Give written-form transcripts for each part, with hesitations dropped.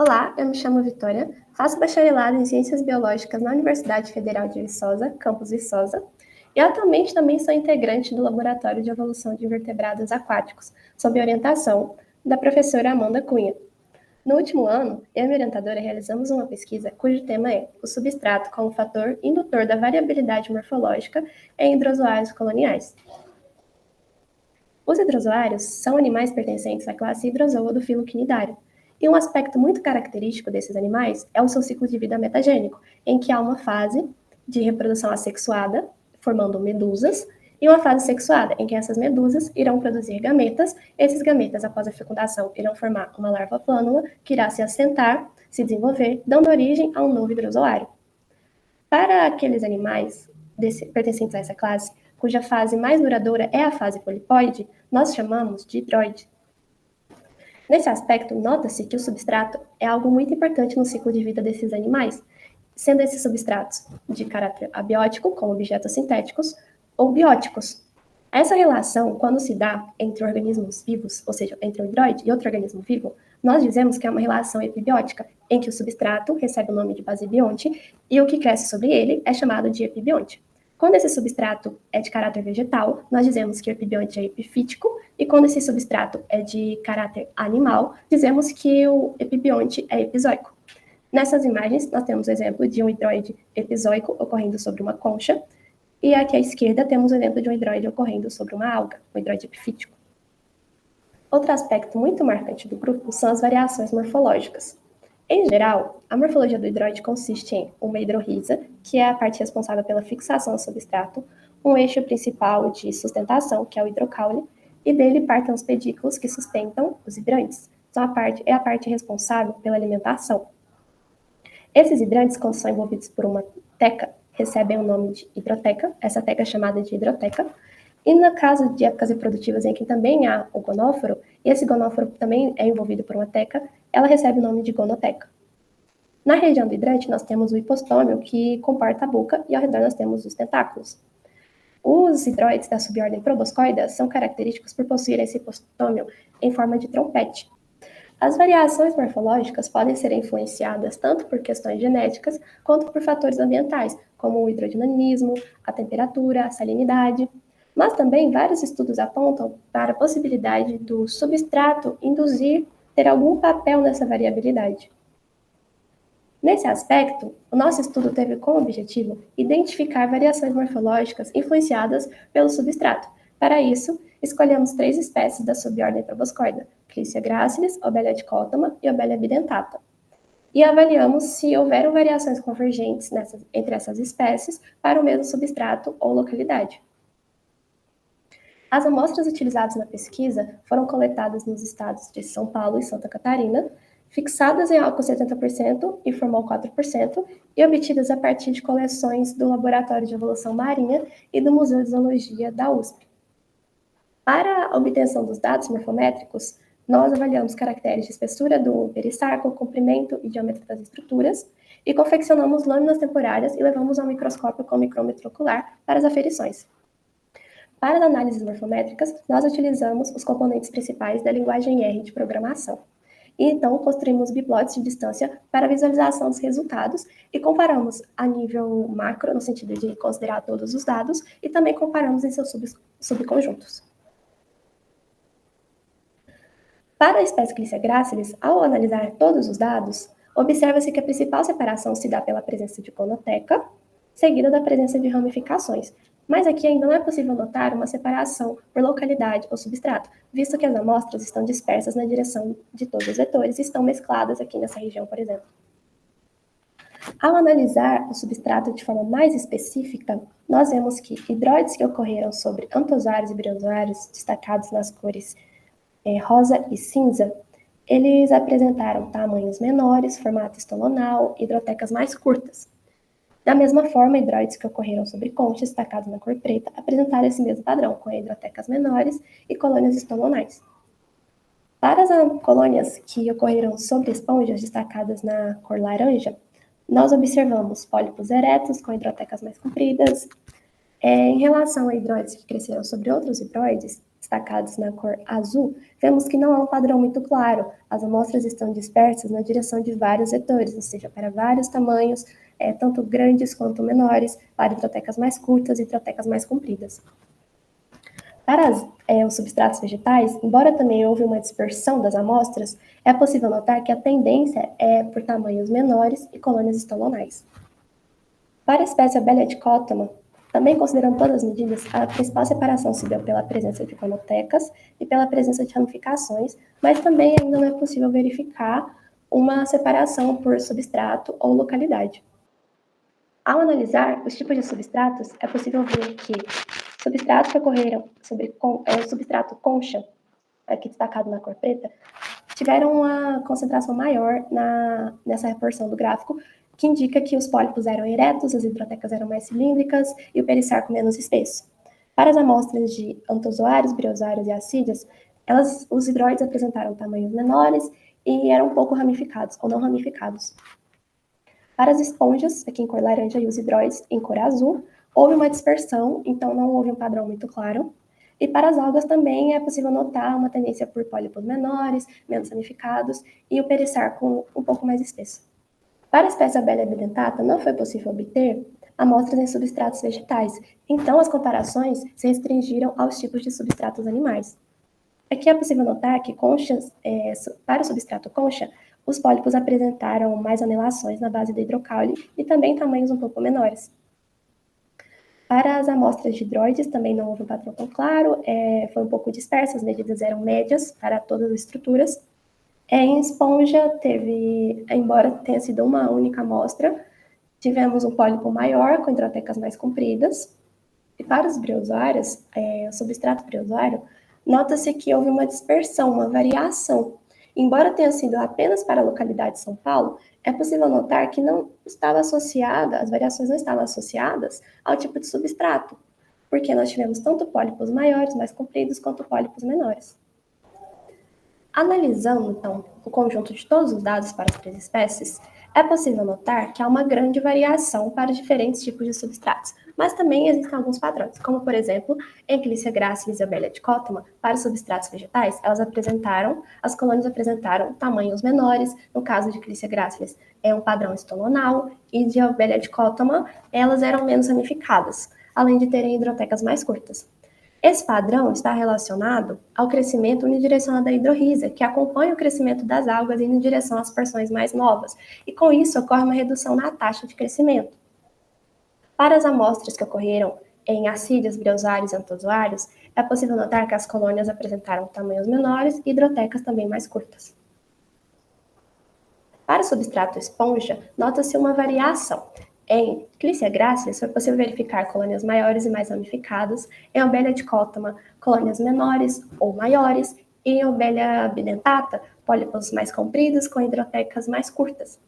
Olá, eu me chamo Vitória, faço bacharelado em Ciências Biológicas na Universidade Federal de Viçosa, campus Viçosa, e atualmente também sou integrante do Laboratório de Evolução de Invertebrados Aquáticos, sob orientação da professora Amanda Cunha. No último ano, eu e minha orientadora realizamos uma pesquisa cujo tema é o substrato como fator indutor da variabilidade morfológica em hidrozoários coloniais. Os hidrozoários são animais pertencentes à classe Hydrozoa do filo Quinidário, e um aspecto muito característico desses animais é o seu ciclo de vida metagênico, em que há uma fase de reprodução assexuada, formando medusas, e uma fase sexuada, em que essas medusas irão produzir gametas. Esses gametas, após a fecundação, irão formar uma larva plânula, que irá se assentar, se desenvolver, dando origem a um novo hidrozoário. Para aqueles animais pertencentes a essa classe, cuja fase mais duradoura é a fase polipóide, nós chamamos de hidroide. Nesse aspecto, nota-se que o substrato é algo muito importante no ciclo de vida desses animais, sendo esses substratos de caráter abiótico, como objetos sintéticos, ou bióticos. Essa relação, quando se dá entre organismos vivos, ou seja, entre um hidroide e outro organismo vivo, nós dizemos que é uma relação epibiótica, em que o substrato recebe o nome de basibionte e o que cresce sobre ele é chamado de epibionte. Quando esse substrato é de caráter vegetal, nós dizemos que o epibionte é epifítico, e quando esse substrato é de caráter animal, dizemos que o epibionte é epizoico. Nessas imagens, nós temos o exemplo de um hidroide epizoico ocorrendo sobre uma concha, e aqui à esquerda temos o exemplo de um hidroide ocorrendo sobre uma alga, um hidroide epifítico. Outro aspecto muito marcante do grupo são as variações morfológicas. Em geral, a morfologia do hidroide consiste em uma hidrorrisa, que é a parte responsável pela fixação do substrato, um eixo principal de sustentação, que é o hidrocaule, e dele partem os pedículos que sustentam os hidrantes. Então, é a parte responsável pela alimentação. Esses hidrantes, quando são envolvidos por uma teca, recebem o nome de hidroteca, essa teca é chamada de hidroteca, e no caso de épocas reprodutivas em que também há o gonóforo, e esse gonóforo também é envolvido por uma teca, ela recebe o nome de gonoteca. Na região do hidrante, nós temos o hipostômio, que comporta a boca, e ao redor nós temos os tentáculos. Os hidroides da subordem Proboscoida são característicos por possuir esse hipostômio em forma de trompete. As variações morfológicas podem ser influenciadas tanto por questões genéticas quanto por fatores ambientais, como o hidrodinamismo, a temperatura, a salinidade. Mas também vários estudos apontam para a possibilidade do substrato ter algum papel nessa variabilidade. Nesse aspecto, o nosso estudo teve como objetivo identificar variações morfológicas influenciadas pelo substrato. Para isso, escolhemos 3 espécies da subordem Proboscoida, Clycia gracilis, Obelia dicotoma e Obelia bidentata. E avaliamos se houveram variações convergentes entre essas espécies para o mesmo substrato ou localidade. As amostras utilizadas na pesquisa foram coletadas nos estados de São Paulo e Santa Catarina, fixadas em álcool 70% e formol 4%, e obtidas a partir de coleções do Laboratório de Evolução Marinha e do Museu de Zoologia da USP. Para a obtenção dos dados morfométricos, nós avaliamos caracteres de espessura do perisarco, comprimento e diâmetro das estruturas, e confeccionamos lâminas temporárias e levamos ao microscópio com micrômetro ocular para as aferições. Para as análises morfométricas, nós utilizamos os componentes principais da linguagem R de programação. E então, construímos biplots de distância para a visualização dos resultados e comparamos a nível macro, no sentido de considerar todos os dados, e também comparamos em seus subconjuntos. Para a espécie Clycia gracilis, ao analisar todos os dados, observa-se que a principal separação se dá pela presença de gonoteca, seguida da presença de ramificações. Mas aqui ainda não é possível notar uma separação por localidade ou substrato, visto que as amostras estão dispersas na direção de todos os vetores e estão mescladas aqui nessa região, por exemplo. Ao analisar o substrato de forma mais específica, nós vemos que hidroides que ocorreram sobre antozoários e briozoários, destacados nas cores rosa e cinza, eles apresentaram tamanhos menores, formato estolonal, hidrotecas mais curtas. Da mesma forma, hidroides que ocorreram sobre conchas, destacados na cor preta, apresentaram esse mesmo padrão, com hidrotecas menores e colônias estolonais. Para as colônias que ocorreram sobre esponjas, destacadas na cor laranja, nós observamos pólipos eretos com hidrotecas mais compridas. Em relação a hidroides que cresceram sobre outros hidroides, destacados na cor azul, vemos que não há um padrão muito claro. As amostras estão dispersas na direção de vários vetores, ou seja, para vários tamanhos, tanto grandes quanto menores, para hidrotecas mais curtas e hidrotecas mais compridas. Para os substratos vegetais, embora também houve uma dispersão das amostras, é possível notar que a tendência é por tamanhos menores e colônias estolonais. Para a espécie Abelha dicotoma, também considerando todas as medidas, a principal separação se deu pela presença de gonotecas e pela presença de ramificações, mas também ainda não é possível verificar uma separação por substrato ou localidade. Ao analisar os tipos de substratos, é possível ver que substratos que ocorreram sobre o substrato concha, aqui destacado na cor preta, tiveram uma concentração maior nessa porção do gráfico, que indica que os pólipos eram eretos, as hidrotecas eram mais cilíndricas e o perisarco menos espesso. Para as amostras de antozoários, briozoários e assídios, os hidroides apresentaram tamanhos menores e eram um pouco ramificados ou não ramificados. Para as esponjas, aqui em cor laranja, e os hidroides em cor azul, houve uma dispersão, então não houve um padrão muito claro. E para as algas também é possível notar uma tendência por pólipos menores, menos ramificados, e o perisarco um pouco mais espesso. Para a espécie Abelha bidentata, não foi possível obter amostras em substratos vegetais, então as comparações se restringiram aos tipos de substratos animais. Aqui é possível notar que para o substrato concha, os pólipos apresentaram mais anelações na base do hidrocaule e também tamanhos um pouco menores. Para as amostras de hidroides, também não houve um padrão tão claro, foi um pouco disperso, as medidas eram médias para todas as estruturas. Em esponja, embora tenha sido uma única amostra, tivemos um pólipo maior, com hidrotecas mais compridas. E para os briozoários, o substrato briozoário, nota-se que houve uma dispersão, uma variação. Embora tenha sido apenas para a localidade de São Paulo, é possível notar que as variações não estavam associadas ao tipo de substrato, porque nós tivemos tanto pólipos maiores, mais compridos, quanto pólipos menores. Analisando, então, o conjunto de todos os dados para as três espécies, é possível notar que há uma grande variação para diferentes tipos de substratos, mas também existem alguns padrões, como, por exemplo, em Clícia gracilis e Abelha dicotoma, para os substratos vegetais, as colônias apresentaram tamanhos menores, no caso de Clícia gracilis, é um padrão estolonal, e de Abelha dicotoma, elas eram menos ramificadas, além de terem hidrotecas mais curtas. Esse padrão está relacionado ao crescimento unidirecional da hidrorrízia, que acompanha o crescimento das algas indo em direção às porções mais novas, e com isso ocorre uma redução na taxa de crescimento. Para as amostras que ocorreram em assídios, briozoários e antozoários, é possível notar que as colônias apresentaram tamanhos menores e hidrotecas também mais curtas. Para o substrato esponja, nota-se uma variação. Em Clícia gracilis, foi possível verificar colônias maiores e mais ramificadas, em Abelha dicotoma, colônias menores ou maiores, e em Abelha bidentata, pólipos mais compridos com hidrotecas mais curtas.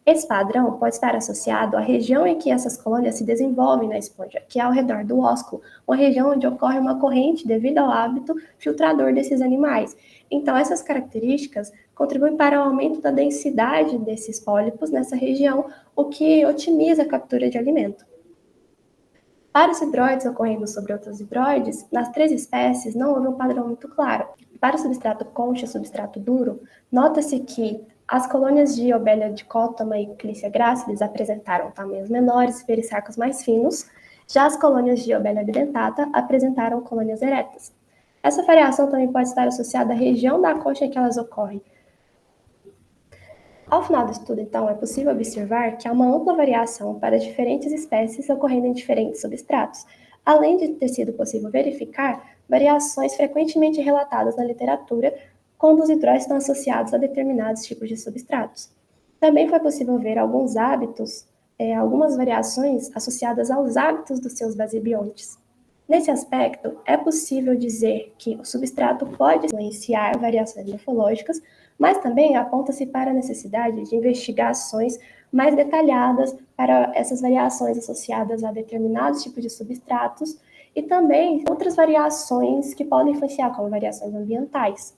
Esse padrão pode estar associado à região em que essas colônias se desenvolvem na esponja, que é ao redor do ósculo, uma região onde ocorre uma corrente devido ao hábito filtrador desses animais. Então, essas características contribuem para o aumento da densidade desses pólipos nessa região, o que otimiza a captura de alimento. Para os hidroides ocorrendo sobre outros hidroides, nas três espécies não houve um padrão muito claro. Para o substrato concha e substrato duro, nota-se que as colônias de Abelha dicotoma e Clícia gracilis apresentaram tamanhos menores e perisarcos mais finos, já as colônias de Abelha bidentata apresentaram colônias eretas. Essa variação também pode estar associada à região da concha em que elas ocorrem. Ao final do estudo, então, é possível observar que há uma ampla variação para diferentes espécies ocorrendo em diferentes substratos, além de ter sido possível verificar variações frequentemente relatadas na literatura quando os hidróides estão associados a determinados tipos de substratos. Também foi possível ver alguns hábitos, algumas variações associadas aos hábitos dos seus basebiontes. Nesse aspecto, é possível dizer que o substrato pode influenciar variações morfológicas, mas também aponta-se para a necessidade de investigações mais detalhadas para essas variações associadas a determinados tipos de substratos e também outras variações que podem influenciar, como variações ambientais.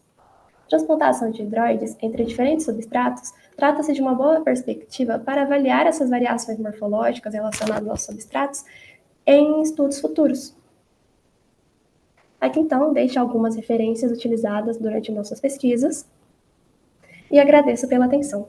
Transplantação de hidroides entre diferentes substratos trata-se de uma boa perspectiva para avaliar essas variações morfológicas relacionadas aos substratos em estudos futuros. Aqui, então, deixo algumas referências utilizadas durante nossas pesquisas e agradeço pela atenção.